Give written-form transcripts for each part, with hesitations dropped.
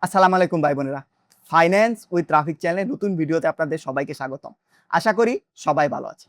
আসসালামু আলাইকুম ভাই বোনেরা। ফাইন্যান্স উইথ ট্রাফিক চ্যানেলের নতুন ভিডিওতে আপনাদের সবাইকে স্বাগতম। আশা করি সবাই ভালো আছে।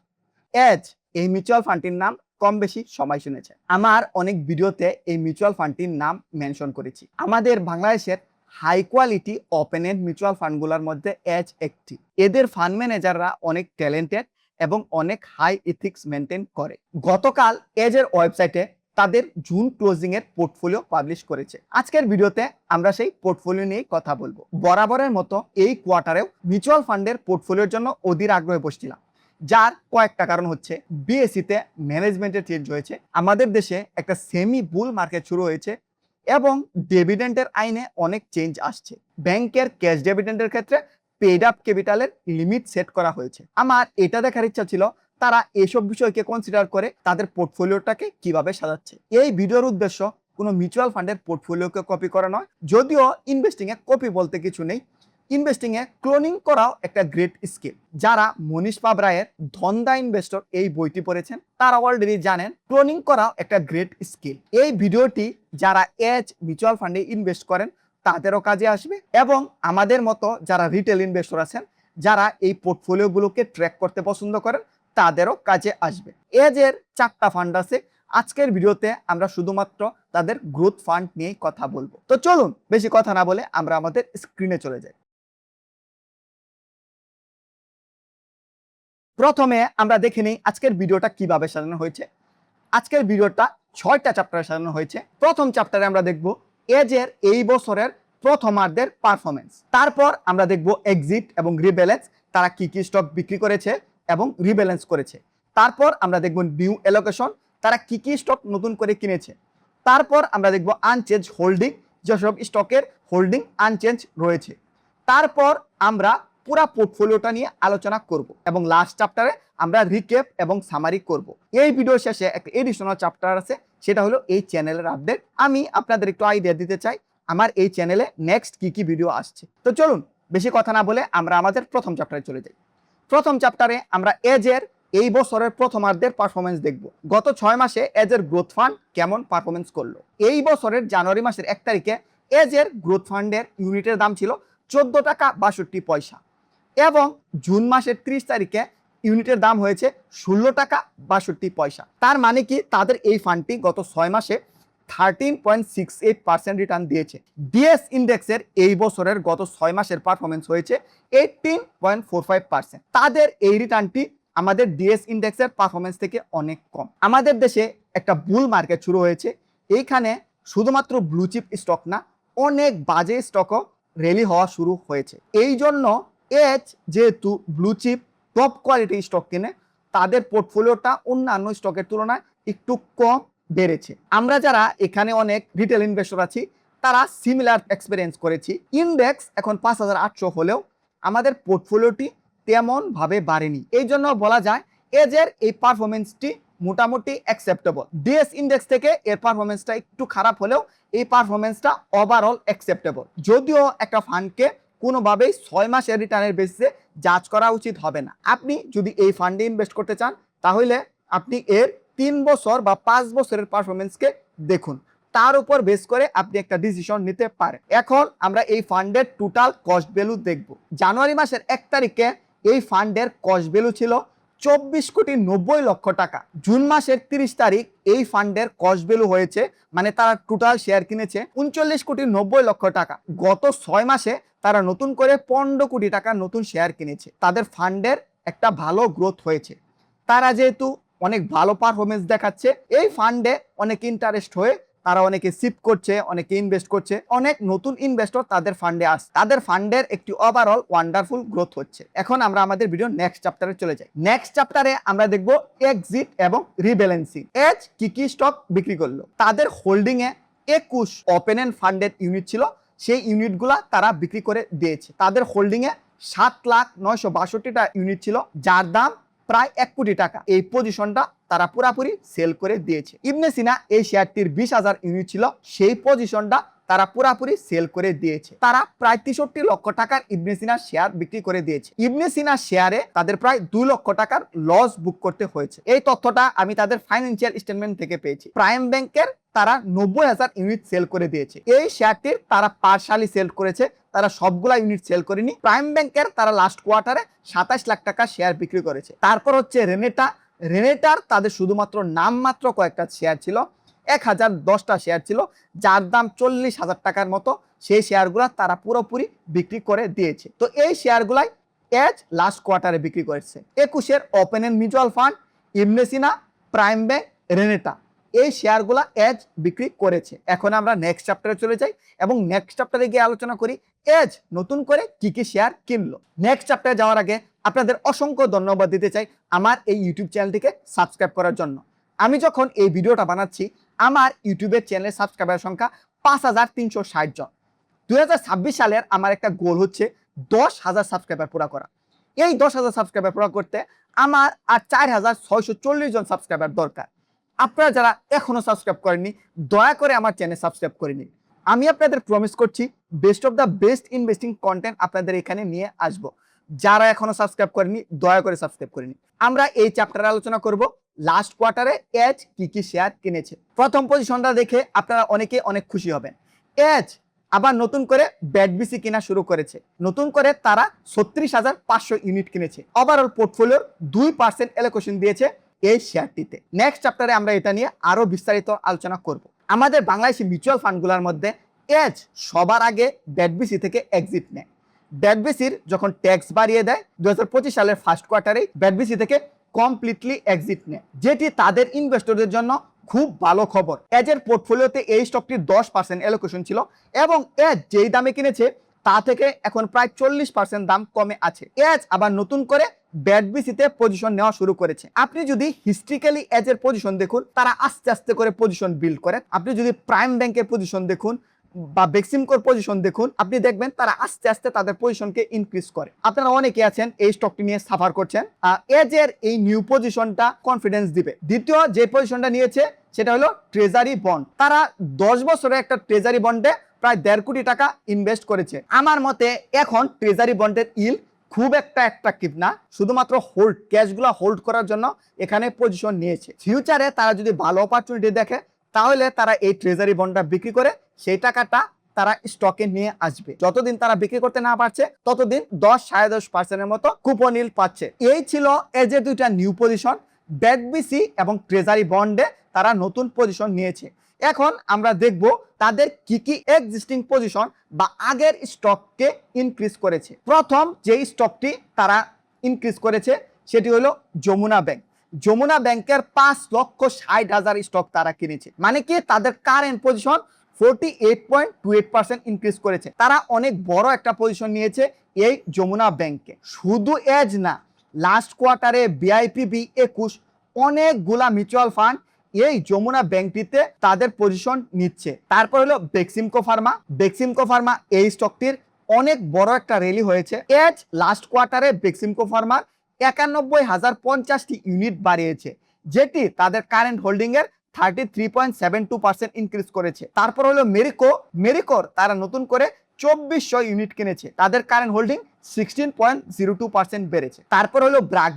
এজ এই মিউচুয়াল ফান্ডটির নাম কম বেশি সবাই শুনেছে। আমার অনেক ভিডিওতে এই মিউচুয়াল ফান্ডটির নাম মেনশন করেছি। আমাদের বাংলাদেশের high quality open end mutual ফান্ডগুলোর মধ্যে এজ একটি। এদের ফান্ড ম্যানেজাররা অনেক ট্যালেন্টেড এবং অনেক হাই এথিক্স মেনটেন করে। গতকাল এজের ওয়েবসাইটে তাদের জুন ক্লোজিং এর পোর্টফোলিও পাবলিশ করেছে। আজকের ভিডিওতে আমরা সেই পোর্টফোলিও নিয়ে কথা বলবো। বরাবরের মতো এই কোয়ার্টারেও মিউচুয়াল ফান্ডের পোর্টফোলিওর জন্য অধীর আগ্রহে বসছিলাম, যার কয়েকটা কারণ হচ্ছে বিএসসিতে ম্যানেজমেন্টের চেঞ্জ হয়েছে, আমাদের দেশে একটা সেমি বুল মার্কেট শুরু হয়েছে এবং ডিভিডেন্ডের আইনে অনেক চেঞ্জ আসছে। ব্যাংকের ক্যাশ ডিভিডেন্ডের ক্ষেত্রে পেড আপ ক্যাপিটালের লিমিট সেট করা হয়েছে। আমার এটা দেখার ইচ্ছা ছিল তারা এসব বিষয়কে কনসিডার করে তাদের পোর্টফোলিওটাকে কিভাবে সাজাচ্ছে। এই ভিডিওর উদ্দেশ্য কোনো মিউচুয়াল ফান্ডের পোর্টফোলিওকে কপি করা নয়, যদিও ইনভেস্টিং এ কপি বলতে কিছু নেই। ইনভেস্টিং এ ক্লোনিং করাও একটা গ্রেট স্কিল। যারা মনীষ পাবরায়ের ধন্দা ইনভেস্টর এই বইটি পড়েছেন তারা অলরেডি জানেন ক্লোনিং করাও একটা গ্রেট স্কিল। এই ভিডিওটি যারা এজ মিউচুয়াল ফান্ডে ইনভেস্ট করেন তাদেরও কাজে আসবে এবং আমাদের মতো যারা রিটেল ইনভেস্টর আছেন, যারা এই পোর্টফোলিওগুলোকে ট্র্যাক করতে পছন্দ করেন তাদেরও কাজে আসবে। এজের 4টা ফান্ড আছে। আজকের ভিডিওতে আমরা শুধুমাত্র তাদের গ্রোথ ফান্ড নিয়েই কথা বলবো। তো চলুন বেশি কথা না বলে আমরা আমাদের স্ক্রিনে চলে যাই। প্রথমে আমরা দেখে নিই আজকের ভিডিওটা কিভাবে সাজানো হয়েছে। আজকের ভিডিওটা 6টা চ্যাপ্টারে সাজানো হয়েছে। প্রথম চ্যাপ্টারে আমরা দেখব এজের এই বছরের প্রথমার্ধের পারফরমেন্স। তারপর আমরা দেখব এক্সিট এবং রিব্যালেন্স, তারা কি কি স্টক বিক্রি করেছে এবং রিব্যালেন্স করেছে। তারপর আমরা দেখব নিউ অ্যালোকেশন, তারা কি কি স্টক নতুন করে কিনেছে। তারপর আমরা দেখব আনচেঞ্জ হোল্ডিং, যেসব স্টকের হোল্ডিং আনচেঞ্জ রয়েছে। তারপর আমরা পুরা পোর্টফোলিওটা নিয়ে আলোচনা করব এবং লাস্ট চ্যাপ্টারে আমরা রিক্যাপ এবং সামারি করব। এই ভিডিও শেষে একটা এডিশনাল চ্যাপ্টার আছে, সেটা হলো এই চ্যানেলের আপডেট। আমি আপনাদের একটু আইডিয়া দিতে চাই আমার এই চ্যানেলে নেক্সট কি কি ভিডিও আসছে। তো চলুন বেশি কথা না বলে আমরা আমাদের প্রথম চ্যাপ্টারে চলে যাই। প্রথম চ্যাপ্টারে আমরা এজের এই বছরের প্রথমার্ধের পারফরমেন্স দেখব। গত 6 মাসে এজের গ্রোথ ফান্ড কেমন পারফরমেন্স করলো। এই বছরের জানুয়ারি মাসের 1 তারিখে এজের গ্রোথ ফান্ডের ইউনিটের দাম ছিল 14 টাকা 62 পয়সা এবং জুন মাসের 30 তারিখে ইউনিটের দাম হয়েছে 16 টাকা 62 পয়সা। তার মানে কি তাদের এই ফান্ডটি গত 6 মাসে 13.68% রিটার্ন দিয়েছে। ডিএস ইন্ডেক্সের এই বছরের গত 6 মাসের পারফরমেন্স হয়েছে 18.45%। তাদের এই রিটার্নটি আমাদের ডিএস ইন্ডেক্সের পারফরমেন্স থেকে অনেক কম। আমাদের দেশে একটা বুল মার্কেট শুরু হয়েছে। এইখানে শুধুমাত্র ব্লু চিপ স্টক না, অনেক বাজে স্টকও র্যালি হওয়া শুরু হয়েছে। এই জন্য এজ যেহেতু blue chip top quality stock কিনে, তাদের পোর্টফোলিওটা অন্যান্য স্টকের তুলনায় একটু কম বেড়েছে। আমরা যারা এখানে অনেক রিটেল ইনভেস্টর আছি তারা সিমিলার এক্সপেরিয়েন্স করেছি। ইন্ডেক্স এখন 5800 হলেও আমাদের পোর্টফোলিওটি তেমন ভাবে বাড়েনি। এই জন্য বলা যায় এজের এই পারফরমেন্সটি মোটামুটি অ্যাকসেপ্টেবল। ডিএস ইন্ডেক্স থেকে এর পারফরমেন্সটা একটু খারাপ হলেও এই পারফরমেন্সটা ওভারঅল অ্যাকসেপ্টেবল। যদিও একটা ফান্ডকে কোনোভাবেই 6 মাসের রিটার্নের বেসিসে জাজ করা উচিত হবে না। আপনি যদি এই ফান্ডে ইনভেস্ট করতে চান তাহলে আপনি এর 3 বছর বা 5 বছরের পারফরমেন্সকে দেখুন, তার উপর বেস করে আপনি একটা ডিসিশন নিতে পারেন। এখন আমরা এই ফান্ডের টোটাল কস্ট ভ্যালু দেখব। জানুয়ারি মাসের 1 তারিখে এই ফান্ডের কস্ট ভ্যালু ছিল 24,90,00,000 টাকা। জুন মাসের 30 তারিখ এই ফান্ডের কস্ট ভ্যালু হয়েছে, মানে তারা টোটাল শেয়ার কিনেছে 39,90,00,000 টাকা। গত 6 মাসে তারা নতুন করে 15 কোটি টাকা নতুন শেয়ার কিনেছে। তাদের ফান্ডের একটা ভালো গ্রোথ হয়েছে। তারা যেহেতু অনেক ভালো পারফরমেন্স দেখাচ্ছে, এই ফান্ডে অনেক ইন্টারেস্ট হয়ে তারা অনেকে শিফট করছে, অনেকে ইনভেস্ট করছে, অনেক নতুন ইনভেস্টর তাদের ফান্ডে আসছে। তাদের ফান্ডের একটি ওভারঅল ওয়ান্ডারফুল গ্রোথ হচ্ছে। এখন আমরা আমাদের ভিডিও নেক্সট চ্যাপ্টারে চলে যাই। নেক্সট চ্যাপ্টারে আমরা দেখব এক্সিট এবং রিব্যালেন্সিং। এজ কি কি স্টক বিক্রি করলো। তাদের হোল্ডিং এ 21 ওপেন এন্ড ফান্ডেড ইউনিট ছিল, সেই ইউনিটগুলা তারা বিক্রি করে দিয়েছে। তাদের হোল্ডিং এ 7,962টা ইউনিট ছিল, যার দাম প্রায় 1 কোটি টাকা। এই পজিশনটা তারা পুরাপুরি সেল করে দিয়েছে। ইবনে সিনা এই শেয়ারটির 20,000 ইউনিট ছিল, সেই পজিশনটা তারা পুরাপুরি সেল করে দিয়েছে। তারা প্রায় 63 লক্ষ টাকার ইবনে সিনার শেয়ার বিক্রি করে দিয়েছে। ইবনে সিনার শেয়ারে তাদের প্রায় 2 লক্ষ টাকার লস বুক করতে হয়েছে। এই তথ্যটা আমি তাদের ফাইন্যান্সিয়াল স্টেটমেন্ট থেকে পেয়েছি। প্রাইম ব্যাংকের তারা 90,000 ইউনিট সেল করে দিয়েছে। এই শেয়ারটির তারা পার্শালি সেল করেছে, তারা সবগুলা ইউনিট সেল করেনি। প্রাইম ব্যাংকের তারা লাস্ট কোয়ার্টারে 27 লাখ টাকা শেয়ার বিক্রি করেছে। তারপর হচ্ছে রেনেটার তাদের শুধুমাত্র নামমাত্র কয়েকটা শেয়ার ছিল, 1010টা শেয়ার ছিল, যার দাম 40,000 টাকার মতো। সেই শেয়ারগুলা তারা পুরোপুরি বিক্রি করে দিয়েছে। তো এই শেয়ারগুলাই এজ লাস্ট কোয়ার্টারে বিক্রি করেছে। 21-এর open end mutual fund, Ibn Sina, Prime bank, Renata এই শেয়ারগুলা এজ বিক্রি করেছে। এখন আমরা নেক্সট চ্যাপ্টারে চলে যাই এবং নেক্সট চ্যাপ্টারে গিয়ে আলোচনা করি এজ নতুন করে কি কি শেয়ার কিনলো। নেক্সট চ্যাপ্টারে যাওয়ার আগে আপনাদের অসংখ্য ধন্যবাদ দিতে চাই আমার এই ইউটিউব চ্যানেলটিকে সাবস্ক্রাইব করার জন্য। আমি যখন এই ভিডিওটা বানাচ্ছি আমার ইউটিউবের চ্যানেলের সাবস্ক্রাইবার সংখ্যা 5360 জন। 2026 সালের আমার একটা গোল হচ্ছে 10,000 সাবস্ক্রাইবার পুরা করা। এই 10,000 সাবস্ক্রাইবার পুরা করতে আমার আর 4,640 জন সাবস্ক্রাইবার দরকার। আপনারা যারা এখনো সাবস্ক্রাইব করেননি দয়া করে আমার চ্যানেল সাবস্ক্রাইব করে নিন। আমি আপনাদের প্রমিস করছি best of the best investing content আপনাদের এখানে নিয়ে আসবো। যারা এখনো সাবস্ক্রাইব করেনি দয়া করে সাবস্ক্রাইব করে নিন। আমরা এই চ্যাপ্টারে আলোচনা করব লাস্ট কোয়ার্টারে এজ কি কি শেয়ার কিনেছে। প্রথম পজিশনটা দেখে আপনারা অনেকে অনেক খুশি হবেন। এজ আবার নতুন করে ব্যাডবিসি কেনা শুরু করেছে। নতুন করে তারা 36,500 ইউনিট কিনেছে। ওভারঅল পোর্টফোলিওর 2% অ্যালোকেশন দিয়েছে এই শেয়ারটিতে। নেক্সট চ্যাপ্টারে আমরা এটা নিয়ে আরো বিস্তারিত আলোচনা করব। আমাদের বাংলাদেশি মিউচুয়াল ফান্ডগুলোর মধ্যে এজ সবার আগে ব্যাডবিসি থেকে এক্সিট নেয়। ব্যাডবিসির যখন ট্যাক্স বাড়িয়ে দেয় 2025 সালের ফার্স্ট কোয়ার্টারে ব্যাডবিসি থেকে কমপ্লিটলি এক্সিট নেয়, যেটি তাদের ইনভেস্টরদের জন্য খুব ভালো খবর। এজের পোর্টফোলিওতে এই স্টকটির 10% অ্যালোকেশন ছিল এবং এজ যেই দামে কিনেছে তা থেকে এখন প্রায় 40% দাম কমে আছে। এজ আবার নতুন করে ব্যাডবিসিতে পজিশন নেওয়া শুরু করেছে। আপনি যদি হিস্ট্রিক্যালি এজের পজিশন দেখুন, তারা আস্তে আস্তে করে পজিশন বিল্ড করে। আপনি যদি প্রাইম ব্যাংকের পজিশন দেখুন বা বেক্সিমকোর পজিশন দেখুন, আপনি দেখবেন তারা আস্তে আস্তে তাদের পজিশনকে ইনক্রিজ করে। আপনারা অনেকে আছেন এই স্টকটি নিয়ে সাফার করছেন। এজের এই নিউ পজিশনটা কনফিডেন্স দিবে। দ্বিতীয় যে পজিশনটা নিয়েছে সেটা হলো ট্রেজারি বন্ড। তারা 10 বছরে একটা ট্রেজারি বন্ডে প্রায় 1.5 কোটি টাকা ইনভেস্ট করেছে। আমার মতে এখন ট্রেজারি বন্ডের ইল খুব একটা অ্যাট্রাকটিভ না, শুধুমাত্র হোল্ড ক্যাশগুলো হোল্ড করার জন্য এখানে পজিশন নিয়েছে। ফিউচারে তারা যদি ভালো অপরচুনিটি দেখে তাহলে তারা এই ট্রেজারি বন্ডটা বিক্রি করে সেই টাকাটা তারা স্টকে নিয়ে আসবে। যতদিন তারা বিক্রি করতে না পারছে ততদিন 10-10.5% মতো কুপন ইল পাচ্ছে। এই ছিল এজের দুইটা নিউ পজিশন। ব্যাডবিসি এবং ট্রেজারি বন্ডে তারা নতুন পজিশন নিয়েছে। এখন আমরা দেখব তাদের কি কি এক্সিস্টিং পজিশন বা আগের স্টককে ইনক্রিজ করেছে। প্রথম যে স্টকটি তারা ইনক্রিজ করেছে সেটি হলো যমুনা ব্যাংক। যমুনা ব্যাংকের 5,60,000 স্টক তারা কিনেছে, মানে কি তাদের কারেন্ট পজিশন 48.28% ইনক্রিজ করেছে। তারা অনেক বড় একটা পজিশন নিয়েছে এই যমুনা ব্যাংকে। শুধু এজ না, লাস্ট কোয়ার্টারে বিআইপিবি 21 অনেকগুলা মিউচুয়াল ফান্ড এই যমুনা ব্যাংকটিতে তাদের পজিশন নিচ্ছে। তারপর হলো বেক্সিমকো ফার্মা এই স্টকটির অনেক বড় একটা র্যালি হয়েছে। এজ লাস্ট কোয়ার্টারে বেক্সিমকো ফার্মার 91,050টি ইউনিট বাড়িয়েছে, যেটি তাদের কারেন্ট হোল্ডিং এর 33.72% ইনক্রিজ করেছে। তারপর হলো মেরিকোর তারা নতুন করে 2400 ইউনিট কিনেছে, তাদের কারেন্ট হোল্ডিং 16.02% বেড়েছে। তারপর হলো ব্র্যাক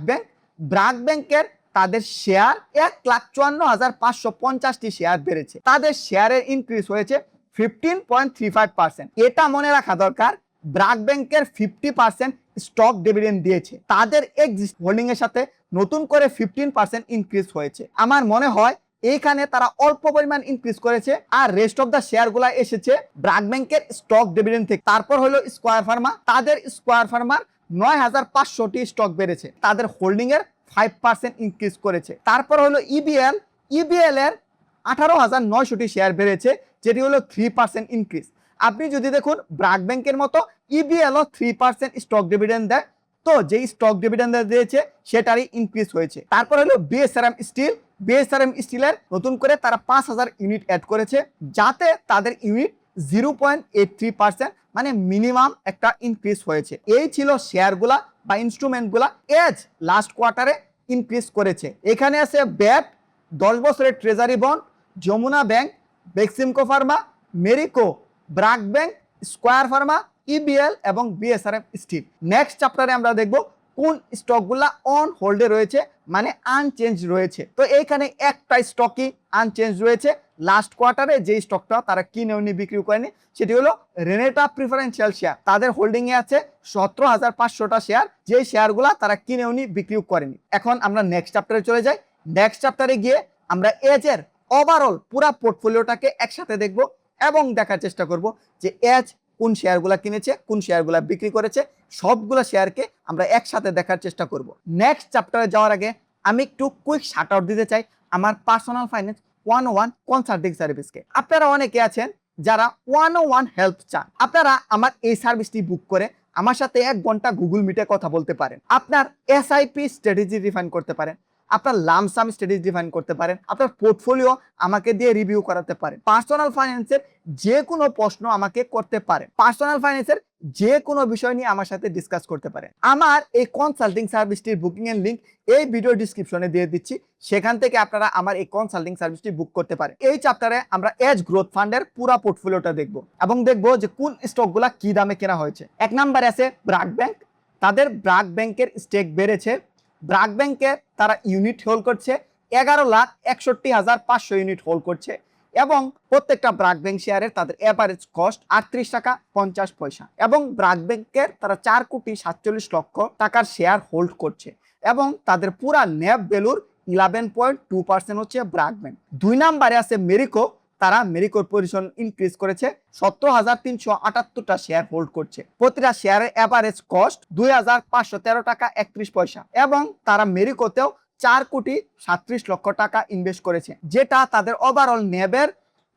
ব্যাংকের তাদের শেয়ার 1,54,550টি শেয়ার বেড়েছে, তাদের শেয়ারের ইনক্রিজ হয়েছে 15.35%। এটা মনে রাখা দরকার, ব্র্যাক ব্যাংকের 50% স্টক ডিভিডেন্ড দিয়েছে, তাদের এক্সিস্ট হোল্ডিং এর সাথে নতুন করে 15% ইনক্রিজ হয়েছে। আমার মনে হয় এইখানে তারা অল্প পরিমাণ ইনক্রিজ করেছে আর রেস্ট অফ দ্য শেয়ার গুলা এসেছে ব্র্যাক ব্যাংকের স্টক ডিভিডেন্ড থেকে। তারপর হলো স্কয়ার ফার্মা, তাদের স্কয়ার ফার্মার 9,500টি স্টক বেড়েছে, তাদের হোল্ডিং এর 5% ইনক্রিজ করেছে। তারপর হলো ইবিএল এর 18,900টি শেয়ার বেড়েছে, যেটি হলো 3% ইনক্রিজ। আপনি যদি দেখুন ব্র্যাক ব্যাংকের মতো ইবিএলও 3% স্টক ডিভিডেন্ড দেয়, তো যেই স্টক ডিভিডেন্ড দিয়েছে সেটারই ইনক্রিজ হয়েছে। তারপর হলো বিএসআরএম স্টিলের নতুন করে তারা 5,000 ইউনিট অ্যাড করেছে, যাতে তাদের ইউনিট 0.83% মানে মিনিমাম একটা ইনক্রিজ হয়েছে। এই ছিল শেয়ারগুলা বা ইনস্ট্রুমেন্টগুলা এজ লাস্ট কোয়ার্টারে ইনক্রিজ করেছে। এখানে আছে ব্যাট, 10 বছরের treasury bond, Jamuna bank, Beximco pharma, Marico, BRAC bank, Square pharma, EBL এবং বিএসআরএম স্টিল। নেক্সট চ্যাপ্টারে আমরা দেখব কোন স্টকগুলা অন হোল্ডে রয়েছে, মানে আনচেঞ্জ রয়েছে। তো এইখানে একটা স্টকই আনচেঞ্জ রয়েছে, লাস্ট কোয়ার্টারে যে স্টকটা তারা কিনেওনি বিক্রি করেনি, সেটি হলো রেনেটা প্রিফারেন্সিয়াল শেয়ার। তাদের হোল্ডিং এ আছে 17,500টা শেয়ার, যে শেয়ারগুলা তারা কিনেওনি বিক্রিও করেনি। এখন আমরা নেক্সট চ্যাপ্টারে চলে যাই। নেক্সট চ্যাপ্টারে গিয়ে আমরা এজের ওভারঅল পুরা পোর্টফোলিওটাকে একসাথে দেখব এবং দেখার চেষ্টা করব যে এজ কোন শেয়ারগুলা কিনেছে, কোন শেয়ারগুলা বিক্রি করেছে, সবগুলো শেয়ারকে আমরা একসাথে দেখার চেষ্টা করব। নেক্সট চ্যাপ্টারে যাওয়ার আগে আমি একটু কুইক শাউট আউট দিতে চাই আমার পার্সোনাল ফাইন্যান্স 101 কনসাল্টিং সার্ভিসকে। আপনারা অনেকে আছেন যারা 101 হেল্প চান। আপনারা আমার এই সার্ভিসটি বুক করে আমার সাথে 1 ঘন্টা গুগল মিটে কথা বলতে পারেন। আপনার এসআইপি স্ট্র্যাটেজি ডিফাইন করতে পারেন, আপনার লামসাম স্ট্র্যাটেজি ডিফাইন করতে পারেন, আপনার পোর্টফোলিও আমাকে দিয়ে রিভিউ করাতে পারেন, পার্সোনাল ফাইন্যান্সের যে কোনো প্রশ্ন আমাকে করতে পারেন, পার্সোনাল ফাইন্যান্সের যে কোনো বিষয় নিয়ে আমার সাথে ডিসকাস করতে পারেন। আমার এই কনসাল্টিং সার্ভিসটির বুকিং এর লিংক এই ভিডিও ডিসক্রিপশনে দিয়ে দিচ্ছি, সেখান থেকে আপনারা আমার এই কনসাল্টিং সার্ভিসটি বুক করতে পারেন। এই চ্যাপ্টারে আমরা এজ গ্রোথ ফান্ডের পুরো পোর্টফোলিওটা দেখব এবং দেখব যে কোন স্টকগুলা কি দামে কেনা হয়েছে। 1 নম্বরে আছে ব্র্যাক ব্যাংক। তাদের ব্র্যাক ব্যাংকের স্টেক বেড়েছে। ব্র্যাক ব্যাংকে তারা ইউনিট হোল্ড করছে 11,61,500 ইউনিট হোল্ড করছে এবং প্রত্যেকটা ব্র্যাক ব্যাংক শেয়ারের তাদের এভারেজ কস্ট 38 টাকা 50 পয়সা এবং ব্র্যাক ব্যাংকের তারা 4,47,00,000 টাকার শেয়ার হোল্ড করছে এবং তাদের পুরা ন্যাব ভ্যালুর 11.2% হচ্ছে ব্র্যাক ব্যাংক। 2 নম্বরে আছে মেরিকো। তারা মেরিকোর পজিশন ইনক্রিজ করেছে, 17,378টা শেয়ার হোল্ড করছে। প্রতিটা শেয়ারের এভারেজ কস্ট 2,513 টাকা 31 পয়সা এবং তারা মেরিকোতেও 4,37,00,000 টাকা ইনভেস্ট করেছে, যেটা তাদের ওভারঅল নেবের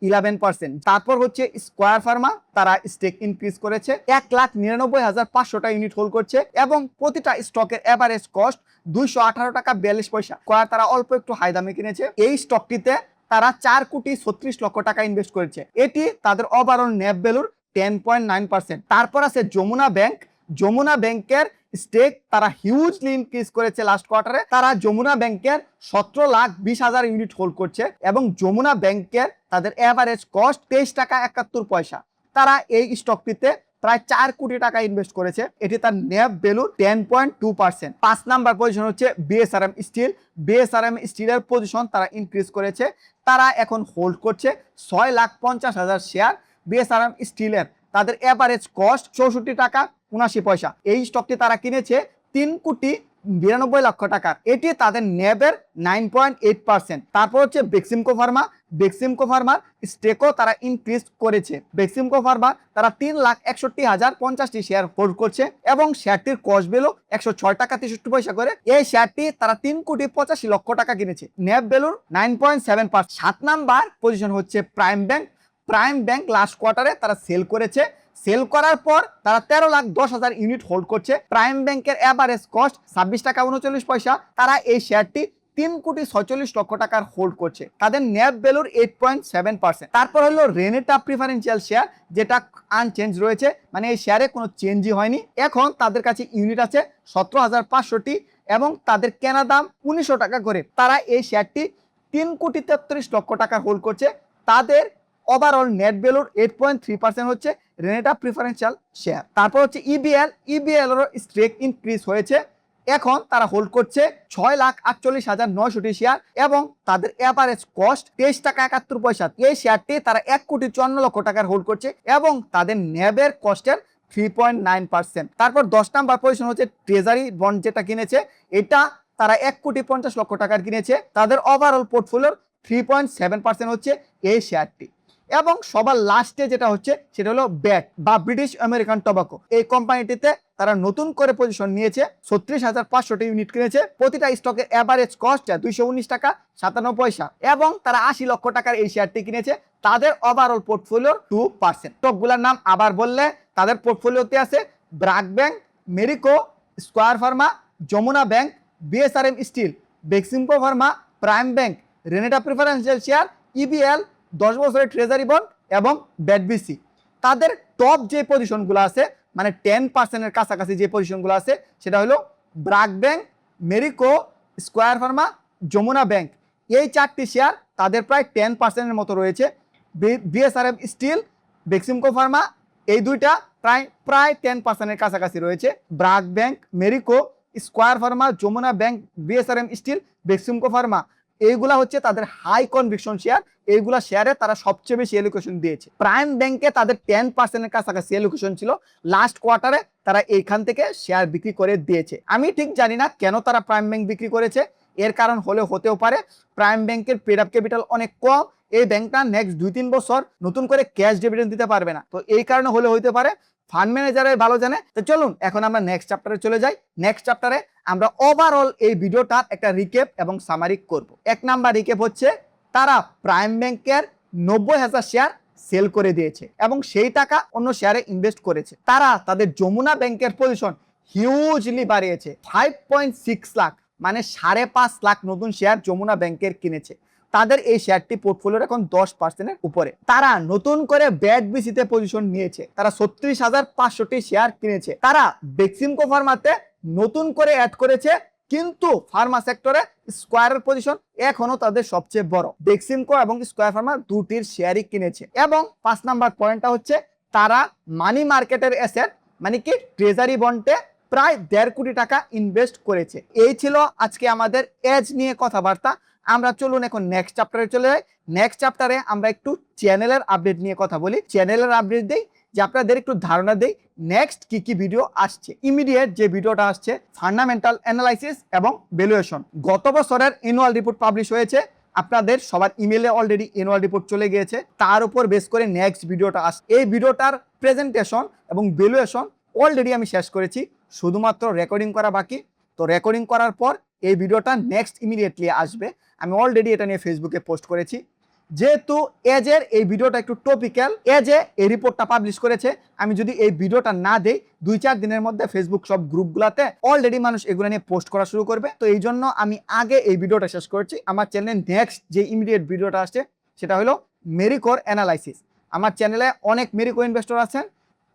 11%। তারপর হচ্ছে স্কয়ার ফার্মা। তারা স্টেক ইনক্রিজ করেছে, 1,99,500টা ইউনিট হোল্ড করছে এবং প্রতিটা স্টকের এভারেজ কস্ট 218 টাকা 42 পয়সা। স্কয়ার তারা অল্প একটু হাই দামে কিনেছে। এই স্টকটিতে তারা 4,36,00,000 টাকা ইনভেস্ট করেছে, এটি তাদের ওভারঅল নেট ভ্যালুর 10.9%। তারপর আছে যমুনা ব্যাংক। যমুনা ব্যাংকের স্টেক তারা হিউজলি ইনক্রিজ করেছে লাস্ট কোয়ার্টারে। তারা যমুনা ব্যাংকের 17,20,000 ইউনিট হোল্ড করছে এবং যমুনা ব্যাংকের তাদের এভারেজ কস্ট 23 টাকা 71 পয়সা। তারা এই স্টকটিতে প্রায় 4 কোটি টাকা ইনভেস্ট করেছে, এটি তার নেট ভ্যালুর 10.2%। 5 নাম্বার পজিশন হচ্ছে বিএসআরএম স্টিল। বিএসআরএম স্টিলের পজিশন তারা ইনক্রিজ করেছে, তারা এখন হোল্ড করছে 6,50,000 শেয়ার বিএসআরএম স্টিলের। তাদের এভারেজ কস্ট 64 টাকা 79 পয়সা। এই স্টকটি তারা কিনেছে 3,92,00,000 টাকার, এটি তাদের নেবের 9.8%। তারপর হচ্ছে বেক্সিমকো ফার্মা। বেক্সিমকো ফার্মার স্টেকও তারা ইনক্রিজ করেছে। বেক্সিমকো ফার্মা তারা 3,61,050টি শেয়ার হোল্ড করছে এবং শেয়ারটির কস্ট ভ্যালু 106 টাকা 63 পয়সা করে। এই শেয়ারটি তারা 3,85,00,000 টাকা কিনেছে, নেট ভ্যালুর 9.7%। 7 নাম্বার পজিশন হচ্ছে prime bank. Prime bank last কোয়ার্টারে তারা সেল করেছে, সেল করার পর তারা 13,10,000 ইউনিট হোল্ড করছে। প্রাইম ব্যাংকের এভারেজ কস্ট 26 টাকা 39 পয়সা। তারা এই শেয়ারটি 3,46,00,000 টাকার হোল্ড করছে, তাদের নেট ভ্যালুর 8.7%। তারপর হলো রেনেটা প্রিফারেন্সিয়াল শেয়ার, যেটা আনচেঞ্জ রয়েছে, মানে এই শেয়ারে কোনো চেঞ্জই হয়নি। এখন তাদের কাছে ইউনিট আছে 17,500টি এবং তাদের কেনা দাম 1900 টাকা করে। তারা এই শেয়ারটি 3,33,00,000 টাকা হোল্ড করছে। তাদের ওভারঅল নেট ভ্যালুর 8.3% হচ্ছে রেনেটা প্রিফারেন্সিয়াল শেয়ার। তারপর হচ্ছে ইবিএল। ইবিএল এর স্টেক ইনক্রিজ হয়েছে, এখন তারা হোল্ড করছে 6,48,900টি শেয়ার এবং তাদের এভারেজ কস্ট 23 টাকা 71 পয়সা। এই শেয়ারটি তারা 1,54,00,000 টাকার হোল্ড করছে এবং তাদের নেবের কস্টের 3.9%। তারপর 10 নাম্বার পজিশন হচ্ছে ট্রেজারি বন্ড, যেটা কিনেছে, এটা তারা 1,50,00,000 টাকার কিনেছে। তাদের ওভারঅল পোর্টফোলিওর 3.7% হচ্ছে এই শেয়ারটি। এবং সবার লাস্টে যেটা হচ্ছে সেটা হলো ব্যাট বা ব্রিটিশ আমেরিকান টোবাকো। এই কোম্পানিটিতে তারা নতুন করে পজিশন নিয়েছে, 36,500টি ইউনিট কিনেছে। প্রতিটা স্টকের এভারেজ কস্ট 219 টাকা 57 পয়সা এবং তারা 80 লক্ষ টাকার এই শেয়ারটি কিনেছে। তাদের ওভারঅল পোর্টফোলিওর 2%। স্টকগুলোর নাম আবার বললে, তাদের পোর্টফোলিওতে আছে BRAC bank, Marico, Square pharma, Jamuna bank, BSRM steel, Beximco pharma, Prime bank, Renata preferential share, EBL, 10 বছরের ট্রেজারি বন্ড এবং ব্যাটবিসি। তাদের টপ যে পজিশনগুলো আছে, মানে 10%-এর কাছাকাছি যে পজিশনগুলো আছে, সেটা হলো BRAC bank, Marico, Square pharma, Jamuna bank. এই 4টি শেয়ার তাদের প্রায় 10%-এর মতো রয়েছে। বিএসআরএম স্টিল, বেক্সিমকো ফার্মা, এই দুইটা প্রায় 10% কাছাকাছি রয়েছে। BRAC bank, Marico, Square pharma, Jamuna bank, BSRM steel, Beximco pharma, এইগুলা হচ্ছে তাদের হাই কনভিকশন শেয়ার। এইগুলা শেয়ারে তারা সবচেয়ে বেশি এলোকেশন দিয়েছে। প্রাইম ব্যাংকে তাদের 10% কাছাকাছি এলোকেশন ছিল। লাস্ট কোয়ার্টারে তারা এইখান থেকে শেয়ার বিক্রি করে দিয়েছে। আমি ঠিক জানি না কেন তারা প্রাইম ব্যাংক বিক্রি করেছে, এর কারণ হতেও পারে প্রাইম ব্যাংকের পেড আপ ক্যাপিটাল অনেক কম। এই ব্যাংকটা নেক্সট 2-3 বছর নতুন করে ক্যাশ ডিভিডেন্ড দিতে পারবে না, তো এই কারণে হতে পারে। ফান্ড ম্যানেজারে ভালো জানে। তো চলুন এখন আমরা নেক্সট চ্যাপ্টারে চলে যাই। নেক্সট চ্যাপ্টারে আমরা ওভারঅল এই ভিডিওটার একটা রিক্যাপ এবং সামারি করব। 1 নাম্বার রিক্যাপ হচ্ছে তারা প্রাইম ব্যাংকের 90,000 শেয়ার সেল করে দিয়েছে এবং সেই টাকা অন্য শেয়ারে ইনভেস্ট করেছে। তারা তাদের যমুনা ব্যাংকের পজিশন হিউজলি বাড়িয়েছে। 5.6 লাখ মানে 5.5 লাখ নতুন শেয়ার যমুনা ব্যাংকের কিনেছে। তাদের এই শেয়ারটি পোর্টফোলিওর এখন 10%-এর উপরে। তারা নতুন করে ব্যাট বিসিতে পজিশন নিয়েছে। তারা 36,500টি শেয়ার কিনেছে। তারা বেক্সিমকো ফার্মাতে নতুন করে অ্যাড করেছে, কিন্তু ফার্মা সেক্টরে স্কয়ারের পজিশন এখনো তাদের সবচেয়ে বড়। বেক্সিমকো এবং স্কয়ার ফার্মা দুটির শেয়ারই কিনেছে। এবং 5 নাম্বার পয়েন্টটা হচ্ছে তারা মানি মার্কেটের অ্যাসেট মানে কি ট্রেজারি বন্ডে প্রায় 1.5 কোটি টাকা ইনভেস্ট করেছে। এই ছিল আজকে আমাদের এজ নিয়ে কথাবার্তা। আমরা চলুন এখন নেক্সট চ্যাপ্টারে চলে যাই। নেক্সট চ্যাপ্টারে আমরা একটু চ্যানেলের আপডেট নিয়ে কথা বলি। চ্যানেলের আপডেট দেই যে আপনাদের একটু ধারণা দেই নেক্সট কি ভিডিও আসছে। ইমিডিয়েট যে ভিডিওটা আসছে ফান্ডামেন্টাল অ্যানালাইসিস এবং ভ্যালুয়েশন। গত বছরের অ্যানুয়াল রিপোর্ট পাবলিশ হয়েছে, আপনাদের সবার ইমেলে অলরেডি অ্যানুয়াল রিপোর্ট চলে গিয়েছে। তার উপর বেস করে নেক্সট ভিডিওটা আসছে। এই ভিডিওটার প্রেজেন্টেশন এবং ভ্যালুয়েশন অলরেডি আমি শেষ করেছি, শুধুমাত্র রেকর্ডিং করা বাকি। তো রেকর্ডিং করার পর এই ভিডিওটা নেক্সট ইমিডিয়েটলি আসবে। আমি অলরেডি এটা নিয়ে ফেসবুকে পোস্ট করেছি। যেহেতু এজের এই ভিডিওটা একটু টপিক্যাল, এজে এই রিপোর্টটা পাবলিশ করেছে, আমি যদি এই ভিডিওটা না দেই 2-4 দিনের মধ্যে ফেসবুক সব গ্রুপগুলোতে অলরেডি মানুষ এগুলো নিয়ে পোস্ট করা শুরু করবে। তো এই জন্য আমি আগে এই ভিডিওটা শেষ করছি। আমার চ্যানেলে নেক্সট যে ইমিডিয়েট ভিডিওটা আসছে সেটা হলো মেরিকোর অ্যানালাইসিস। আমার চ্যানেলে অনেক মেরিকো ইনভেস্টর আছেন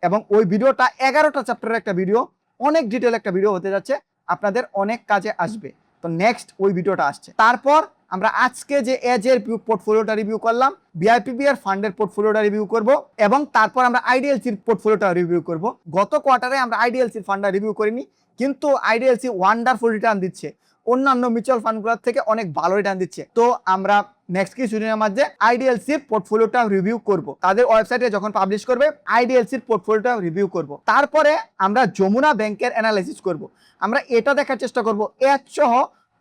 এবং ওই ভিডিওটা 11টা চ্যাপ্টারের একটা ভিডিও, অনেক ডিটেল একটা ভিডিও হতে যাচ্ছে, আপনাদের অনেক কাজে আসবে। তো নেক্সট ওই ভিডিওটা আসছে। তারপর আমরা আজকে যে এজের পোর্টফোলিওটা রিভিউ করলাম, বিআইপিবিআর ফান্ডের পোর্টফোলিওটা রিভিউ করব এবং তারপর আমরা আইডিএলসির পোর্টফোলিওটা রিভিউ করব। গত কোয়ার্টারে আমরা আইডিএলসির ফান্ডটা রিভিউ করিনি, কিন্তু আইডিএলসি ওয়ান্ডারফুল রিটার্ন দিচ্ছে, অন্যান্য মিউচুয়াল ফান্ডগুলোর থেকে অনেক ভালো রিটার্ন দিচ্ছে। তো আমরা নেক্সট কিছুদিনের মধ্যে আইডিএলসির পোর্টফোলিওটা রিভিউ করব। তাদের ওয়েবসাইটে যখন পাবলিশ করবে আইডিএলসির পোর্টফোলিওটা রিভিউ করব। তারপরে আমরা যমুনা ব্যাংকের অ্যানালাইসিস করব। আমরা এটা দেখার চেষ্টা করব এজ সহ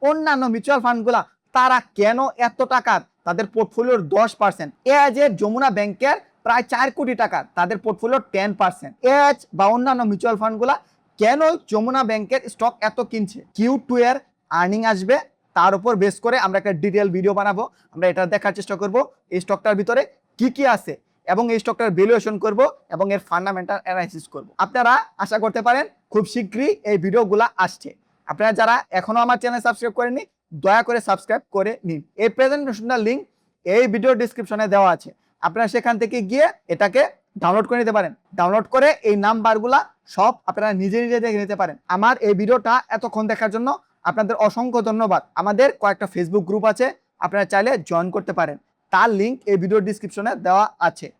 অন্যান্য মিউচুয়াল ফান্ডগুলা তারা কেন এত টাকার তাদের পোর্টফোলিওর 10%, এজের যমুনা ব্যাংকের প্রায় 4 কোটি টাকার তাদের পোর্টফোলিওর 10%, এজ বা অন্যান্য মিউচুয়াল ফান্ডগুলা কেন যমুনা ব্যাংকের স্টক এত কিনছে। Q2 এর আর্নিং আসবে, তার উপর বেস করে আমরা একটা ডিটেল ভিডিও বানাবো। আমরা এটা দেখার চেষ্টা করব এই স্টকটার ভিতরে কি আছে এবং এই স্টকটার ভ্যালুয়েশন করব এবং এর ফান্ডামেন্টাল অ্যানালাইসিস করব। আপনারা আশা করতে পারেন খুব শীঘ্রই এই ভিডিওগুলো আসছে। আপনারা যারা এখনো আমার চ্যানেল সাবস্ক্রাইব করেননি দয়া করে সাবস্ক্রাইব করে নিন। এই প্রেজেন্টেশনটার লিংক এই ভিডিও ডিসক্রিপশনে দেওয়া আছে, আপনারা সেখান থেকে গিয়ে এটাকে ডাউনলোড করে নিতে পারেন। ডাউনলোড করে এই নাম্বারগুলা সব আপনারা নিজে দেখে নিতে পারেন। আমার এই ভিডিওটা এতক্ষণ দেখার জন্য আপনাদের অসংখ্য ধন্যবাদ। আমাদের কয়েকটা ফেসবুক গ্রুপ আছে, আপনারা চাইলে জয়েন করতে পারেন, তার লিংক এই ভিডিও ডিসক্রিপশনে দেওয়া আছে।